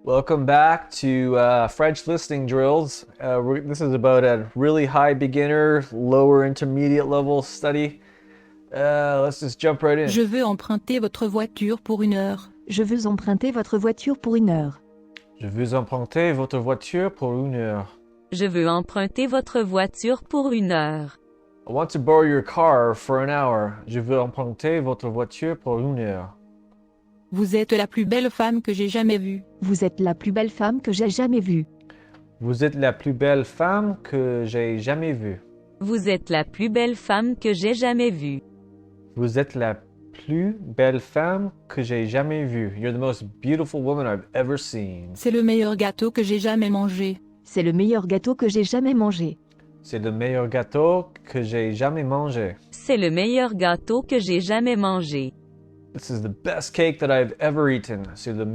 Welcome back to French listening drills. This is about a really high beginner, lower intermediate level study. Let's just jump right in. Je veux emprunter votre voiture pour 1 heure. Je veux emprunter votre voiture pour 1 heure. Je veux emprunter votre voiture pour 1 heure. Je veux emprunter votre voiture pour 1 heure. I want to borrow your car for an hour. Je veux emprunter votre voiture pour 1 heure. Vous êtes la plus belle femme que j'ai jamais vue. Vous êtes la plus belle femme que j'ai jamais vue. Vous êtes la plus belle femme que j'ai jamais vue. Vous êtes la plus belle femme que j'ai jamais vue. Vous êtes la plus belle femme que j'ai jamais vue. You're the most beautiful woman I've ever seen. C'est le meilleur gâteau que j'ai jamais mangé. C'est le meilleur gâteau que j'ai jamais mangé. C'est le meilleur gâteau que j'ai jamais mangé. C'est le meilleur gâteau que j'ai jamais mangé. This is the best cake that I've ever eaten. C'est le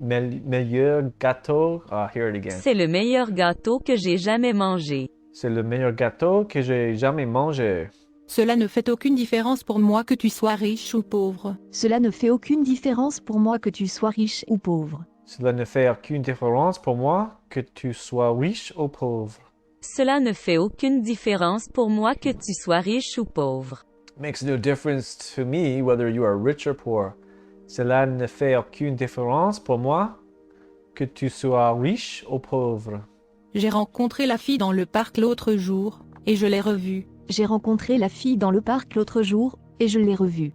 meilleur gâteau. Hear it again. C'est le meilleur gâteau que j'ai jamais mangé. C'est le meilleur gâteau que j'ai jamais mangé. Cela ne fait aucune différence pour moi que tu sois riche ou pauvre. Cela ne fait aucune différence pour moi que tu sois riche ou pauvre. Cela ne fait aucune différence pour moi que tu sois riche ou pauvre. Cela ne fait aucune différence pour moi que tu sois riche ou pauvre. Makes no difference to me whether you are rich or poor. Cela ne fait aucune différence pour moi que tu sois riche ou pauvre. J'ai rencontré la fille dans le parc l'autre jour, et je l'ai revue. J'ai rencontré la fille dans le parc l'autre jour, et je l'ai revue.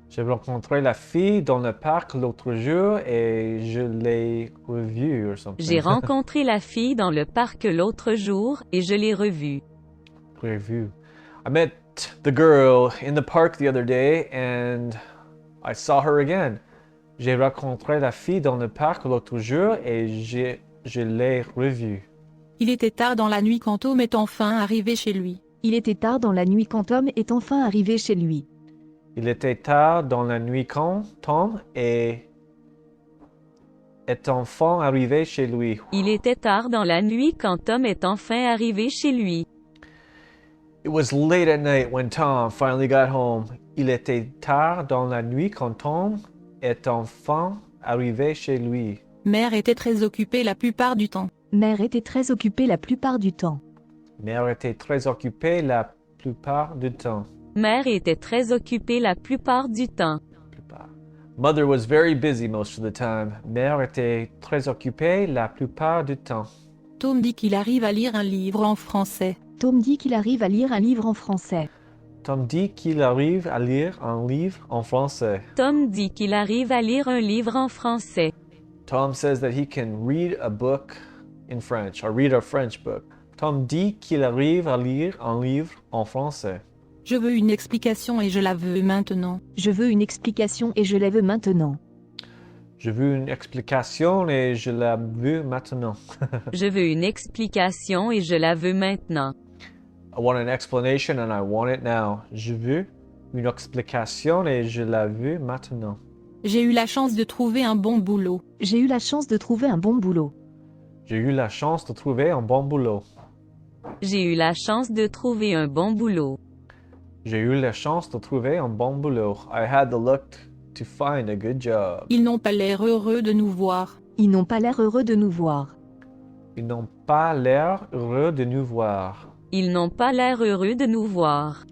J'ai rencontré la fille dans le parc l'autre jour et je l'ai revue or something. J'ai rencontré la fille dans le parc l'autre jour, et je l'ai revue. Revue. I met the girl in the park the other day and I saw her again. J'ai rencontré la fille dans le parc l'autre jour et je l'ai revue. Il était tard dans la nuit quand Tom est enfin arrivé chez lui. Il était tard dans la nuit quand Tom est enfin arrivé chez lui. Il était tard dans la nuit quand Tom est enfin arrivé chez lui. Il était tard dans la nuit quand Tom est enfin arrivé chez lui. It was late at night when Tom finally got home. Il était tard dans la nuit quand Tom est enfin arrivé chez lui. Mère était très occupée la plupart du temps. Mère était très occupée la plupart du temps. Mère était très occupée la plupart du temps. Mère était très occupée la plupart du temps. Mother was very busy most of the time. Mère était très occupée la plupart du temps. Tom dit qu'il arrive à lire un livre en français. Tom dit qu'il arrive à lire un livre en français. Tom dit qu'il arrive à lire un livre en français. Tom dit qu'il arrive à lire un livre en français. Tom says that he can read a book in French, or read a French book. Tom dit qu'il arrive à lire un livre en français. Je veux une explication et je la veux maintenant. Je veux une explication et je la veux maintenant. Je veux une explication et je la veux maintenant. Je veux une explication et je la veux maintenant. I want an explanation and I want it now. Je veux une explication et je la veux maintenant. J'ai eu la chance de trouver un bon boulot. J'ai eu la chance de trouver un bon boulot. J'ai eu la chance de trouver un bon boulot. J'ai eu la chance de trouver un bon boulot. J'ai eu la chance de trouver un bon boulot. I had the luck to find a good job. Ils n'ont pas l'air heureux de nous voir. Ils n'ont pas l'air heureux de nous voir. Ils n'ont pas l'air heureux de nous voir. Ils n'ont pas l'air heureux de nous voir.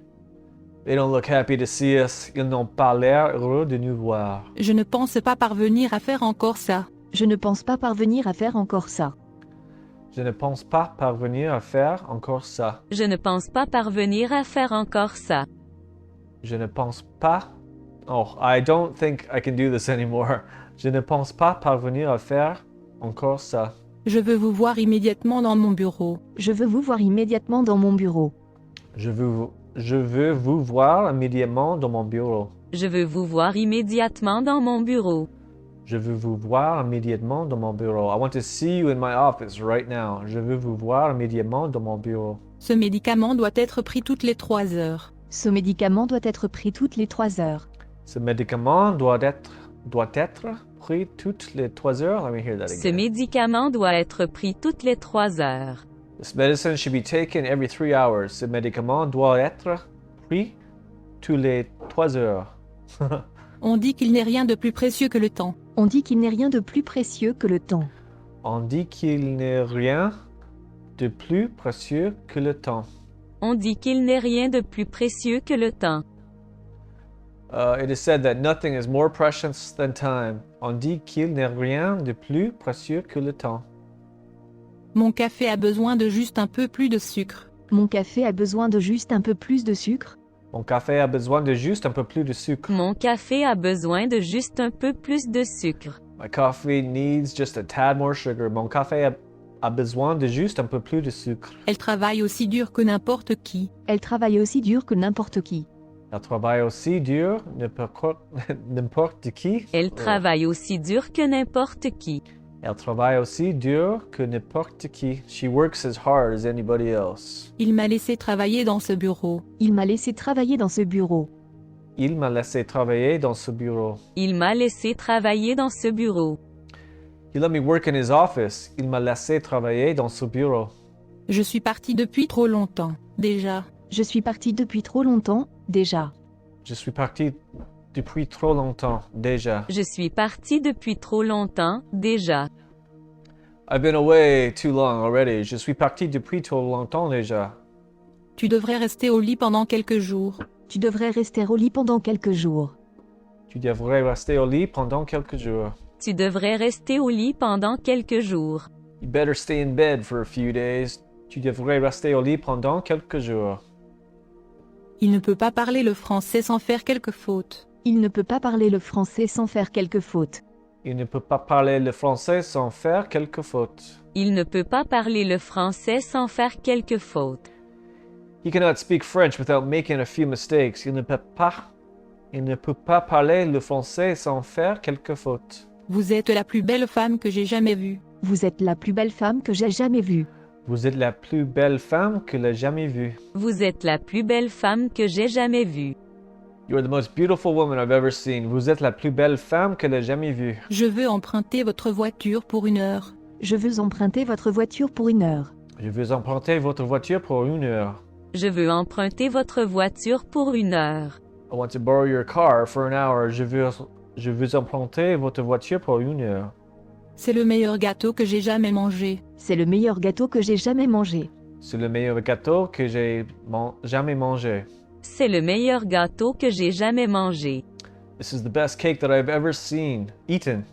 They don't look happy to see us. Ils n'ont pas l'air heureux de nous voir. Je ne pense pas parvenir à faire encore ça. Je ne pense pas parvenir à faire encore ça. Je ne pense pas parvenir à faire encore ça. Je ne pense pas parvenir à faire encore ça. Je ne pense pas. Oh, I don't think I can do this anymore. Je ne pense pas parvenir à faire encore ça. Je veux vous voir immédiatement dans mon bureau. Je veux vous voir immédiatement dans mon bureau. Je veux vous voir immédiatement dans mon bureau. Je veux vous voir immédiatement dans mon bureau. Je veux vous voir immédiatement dans mon bureau. I want to see you in my office right now. Je veux vous voir immédiatement dans mon bureau. Ce médicament doit être pris toutes les 3 heures. Ce médicament doit être pris toutes les 3 heures. Ce médicament doit être pris toutes les 3 heures. Let me hear that Ce again. médicament doit être pris toutes les 3 heures. This medicine should be taken every 3 hours. Ce médicament doit être pris tous les 3 heures. On dit qu'il n'est rien de plus précieux que le temps. On dit qu'il n'est rien de plus précieux que le temps. On dit qu'il n'est rien de plus précieux que le temps. On dit qu'il n'est rien de plus précieux que le temps. It is said that nothing is more precious than time. On dit qu'il n'est rien de plus précieux que le temps. Mon café a besoin de juste un peu plus de sucre. Mon café a besoin de juste un peu plus de sucre. Mon café a besoin de juste un peu plus de sucre. Mon café a besoin de juste un peu plus de sucre. My coffee needs just a tad more sugar. Mon café a besoin de juste un peu plus de sucre. Elle travaille aussi dur que n'importe qui. Elle travaille aussi dur que n'importe qui. Elle travaille aussi dur, n'importe qui. Elle travaille aussi dur que n'importe qui. Elle travaille aussi dur que n'importe qui. She works as hard as anybody else. Il m'a laissé travailler dans ce bureau. Il m'a laissé travailler dans ce bureau. Il m'a laissé travailler dans ce bureau. Il m'a laissé travailler dans ce bureau. He let me work in his office. Il m'a laissé travailler dans ce bureau. Je suis partie depuis trop longtemps, déjà. Je suis partie depuis trop longtemps, déjà. Je suis parti depuis trop longtemps, déjà. Je suis parti depuis trop longtemps, déjà. I've been away too long already. Je suis parti depuis trop longtemps, déjà. Tu devrais rester au lit pendant quelques jours. Tu devrais rester au lit pendant quelques jours. Tu devrais rester au lit pendant quelques jours. Tu devrais rester au lit pendant quelques jours. You better stay in bed for a few days. Tu devrais rester au lit pendant quelques jours. Il ne peut pas parler le français sans faire quelques fautes. Il ne peut pas parler le français sans faire quelques fautes. Il ne peut pas parler le français sans faire quelques fautes. Il ne peut pas parler le français sans faire quelques fautes. He cannot speak French without making a few mistakes. Il ne peut pas parler le français sans faire quelques fautes. Vous êtes la plus belle femme que j'ai jamais vue. Vous êtes la plus belle femme que j'ai jamais vue. Vous êtes la plus belle femme que j'ai jamais vue. Vous êtes la plus belle femme que j'ai jamais vue. You are the most beautiful woman I've ever seen. Vous êtes la plus belle femme que j'ai jamais vue. Je veux emprunter votre voiture pour 1 heure. Je veux emprunter votre voiture pour 1 heure. Je veux emprunter votre voiture pour 1 heure. Je veux emprunter votre voiture pour 1 heure. I want to borrow your car for an hour. Je veux emprunter votre voiture pour 1 heure. C'est le meilleur gâteau que j'ai jamais mangé. C'est le meilleur gâteau que j'ai jamais mangé. C'est le meilleur gâteau que j'ai jamais mangé. C'est le meilleur gâteau que j'ai jamais mangé. This is the best cake that I've ever eaten.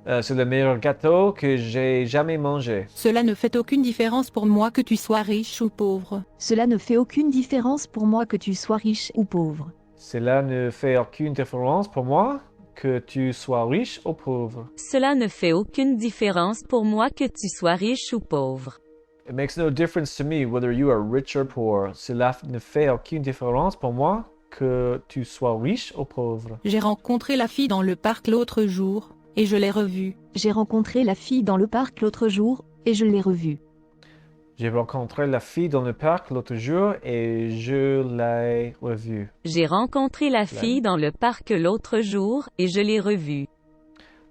C'est le meilleur gâteau que j'ai jamais mangé. Cela ne fait aucune différence pour moi que tu sois riche ou pauvre. Cela ne fait aucune différence pour moi que tu sois riche ou pauvre. Cela ne fait aucune différence pour moi que tu sois riche ou pauvre. Cela ne fait aucune différence pour moi que tu sois riche ou pauvre. It makes no difference to me whether you are rich or poor. Cela ne fait aucune différence pour moi que tu sois riche ou pauvre. J'ai rencontré la fille dans le parc l'autre jour, et je l'ai revue. J'ai rencontré la fille dans le parc l'autre jour, et je l'ai revue. J'ai rencontré la fille dans le parc l'autre jour et je l'ai revue. J'ai rencontré la fille dans le parc l'autre jour, et je l'ai revue.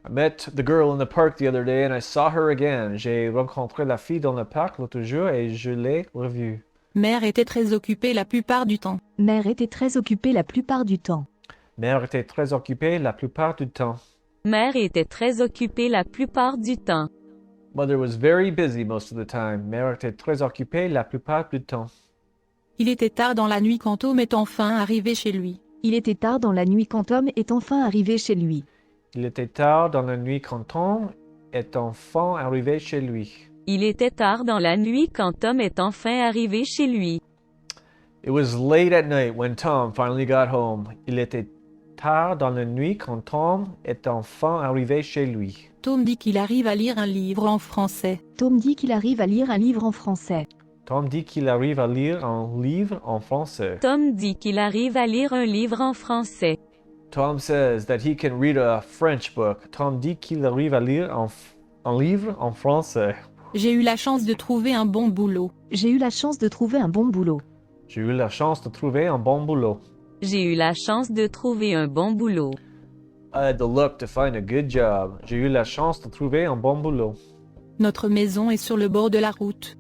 I met the girl in the park the other day and I saw her again. J'ai rencontré la fille dans le parc l'autre jour et je l'ai revue. Mère était très occupée la plupart du temps. Mère était très occupée la plupart du temps. Mère était très occupée la plupart du temps. Mère était très occupée la plupart du temps. Mother was very busy most of the time. Mère était très occupée la plupart du temps. Il était tard dans la nuit quand Tom est enfin arrivé chez lui. Il était tard dans la nuit quand Tom est enfin arrivé chez lui. Il était tard dans la nuit quand Tom est enfin arrivé chez lui. Il était tard dans la nuit quand Tom est enfin arrivé chez lui. It was late at night when Tom finally got home. Il était tard dans la nuit quand Tom est enfin arrivé chez lui. Tom dit qu'il arrive à lire un livre en français. Tom dit qu'il arrive à lire un livre en français. Tom dit qu'il arrive à lire un livre en français. Tom dit qu'il arrive à lire un livre en français. Tom says that he can read a French book. Tom dit qu'il arrive à lire un livre en français. J'ai eu la chance de trouver un bon boulot. J'ai eu la chance de trouver un bon boulot. J'ai eu la chance de trouver un bon boulot. J'ai eu la chance de trouver un bon boulot. I had the luck to find a good job. J'ai eu la chance de trouver un bon boulot. Notre maison est sur le bord de la route.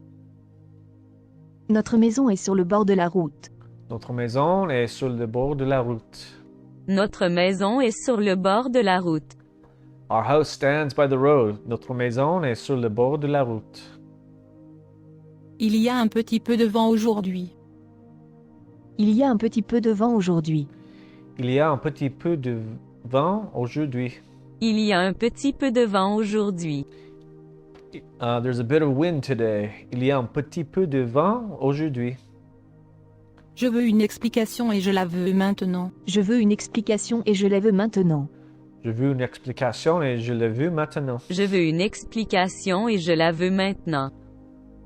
Notre maison est sur le bord de la route. Notre maison est sur le bord de la route. Notre maison est sur le bord de la route. Our house stands by the road. Notre maison est sur le bord de la route. Il y a un petit peu de vent aujourd'hui. Il y a un petit peu de vent aujourd'hui. Il y a un petit peu de vent aujourd'hui. Il y a un petit peu de vent aujourd'hui. There's a bit of wind today. Il y a un petit peu de vent aujourd'hui. Je veux une explication et je la veux maintenant. Je veux une explication et je la veux maintenant. Je veux une explication et je le veux maintenant. Je veux une explication et je la veux maintenant.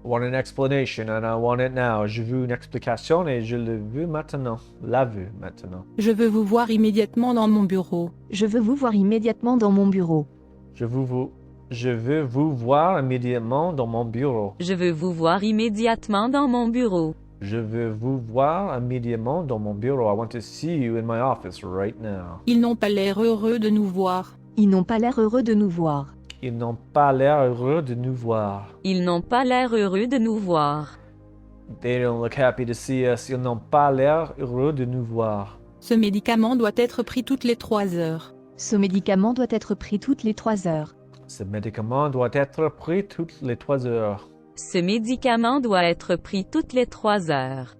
I want an explanation and I want it now. Je veux une explication et je le veux maintenant. La veux maintenant. Je veux vous voir immédiatement dans mon bureau. Je veux vous voir immédiatement dans mon bureau. Je veux vous voir immédiatement dans mon bureau. Je veux vous voir immédiatement dans mon bureau. Je veux vous voir immédiatement dans mon bureau. I want to see you in my office right now. Ils n'ont pas l'air heureux de nous voir. Ils n'ont pas l'air heureux de nous voir. Ils n'ont pas l'air heureux de nous voir. Ils n'ont pas l'air heureux de nous voir. They don't look happy to see us. Ils n'ont pas l'air heureux de nous voir. Ce médicament doit être pris toutes les 3 heures. Ce médicament doit être pris toutes les 3 heures. Ce médicament doit être pris toutes les 3 heures. Ce médicament doit être pris toutes les 3 heures.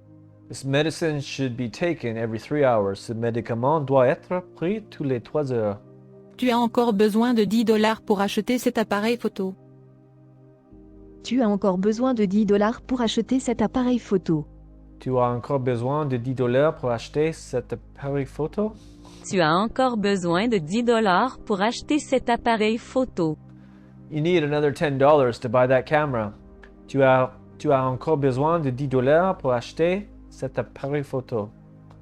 This medicine should be taken every 3 hours. Ce médicament doit être pris tous les 3 heures. Tu as encore besoin de $10 pour acheter cet appareil photo. Tu as encore besoin de $10 pour acheter cet appareil photo. Tu as encore besoin de $10 pour acheter cet appareil photo? Tu as encore besoin de $10 pour acheter cet appareil photo. You need another $10 to buy that camera. Tu as encore besoin de $10 pour acheter cet appareil photo.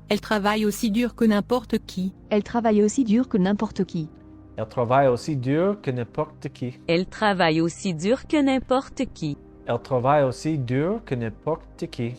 Elle travaille aussi dur que n'importe qui. Elle travaille aussi dur que n'importe qui. Elle travaille aussi dur que n'importe qui. Elle travaille aussi dur que n'importe qui. Elle travaille aussi dur que n'importe qui.